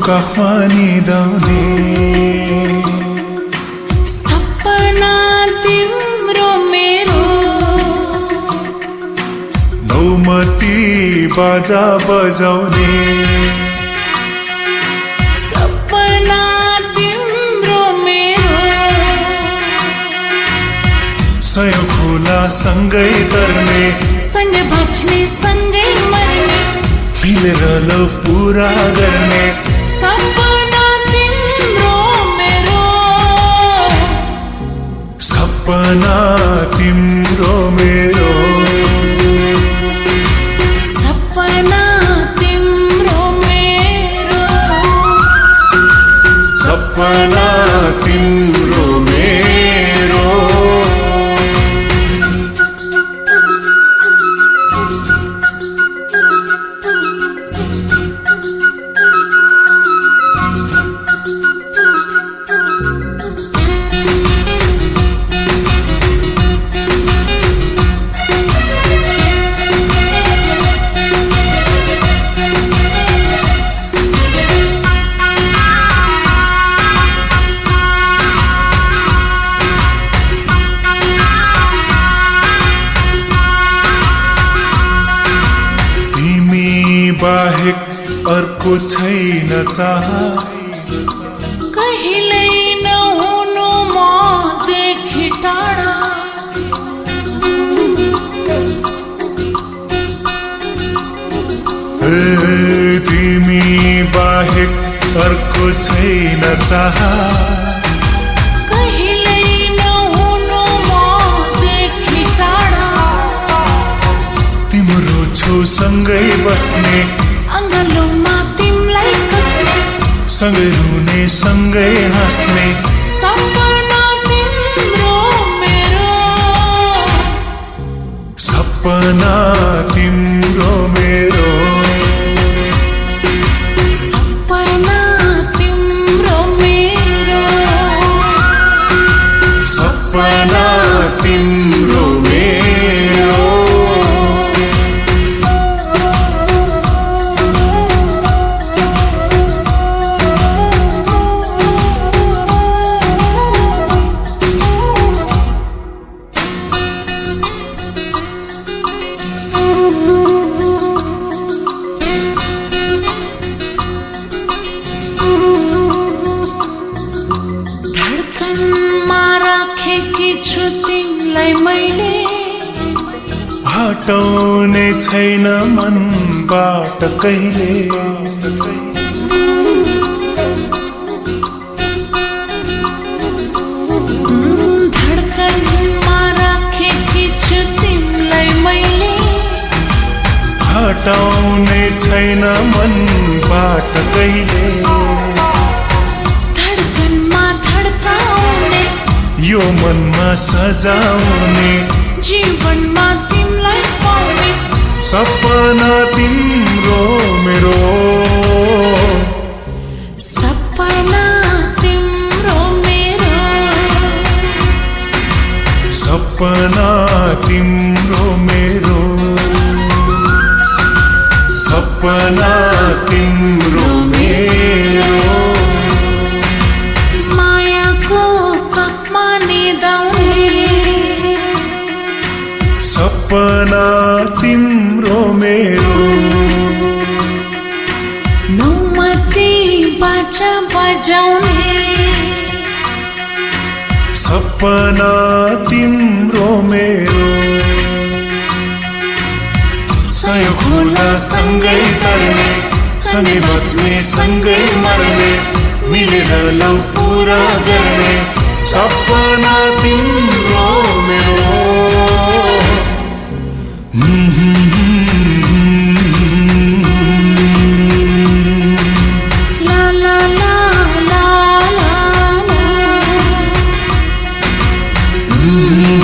काखमा निदाउने सपना तिम्रो मेरो नौमती बाजा बजाउने सपना तिम्रो मेरो सय खोला सँगै तर्ने सँगै बाँच्ने सँगै मर्ने मिलेर लो पूरा गर्ने सपना तिम्रो मेरो सपना तिम्रो मेरो सपना तिम्रो मेरो सपना तिम्रो मेरो बाहेक अर्को छैन चाह कहिल्यै नहुनु मदेखि टाढा तिमी बाहेक अर्को छैन चाह कहिल्यै नहुनु मदेखि टाढा तिम्रो छेउसँगै बस्ने अङ्गालोमा तिमीलाई कस्ने सँगै रुने सँगै हाँस्ने सपना तिम्रो मेरो सपना तिम्रो मेरो सपना तिम्रो मेरो सपना तिम्रो मेरो धडकनमा राखेकी छु तिमीलाई मैले हटाउने छैन मनबाट कहिले धडकनमा राखेकी छु तिमीलाई मैले हटाउने छैन मनबाट कहिले धडकनमा धडकाउने यो मनमा सजाउने जीवनमा तिमीलाई पाउने सपना तिम्रो मेरो सपना तिम्रो मेरो सपना तिम्रो मेरो सपना तिम्रो मेरो मायाको कपमा निदाउने सपना तिम्रो मेरो नौमती बाजा बजाउने सपना तिम्रो मेरो सय खोला सँगै तर्ने सँगै बच्ने सँगै मर्ने मिलेर लौ पूरा गर्ने सपना तिम्रो मेरो ला ला ला ला ला ला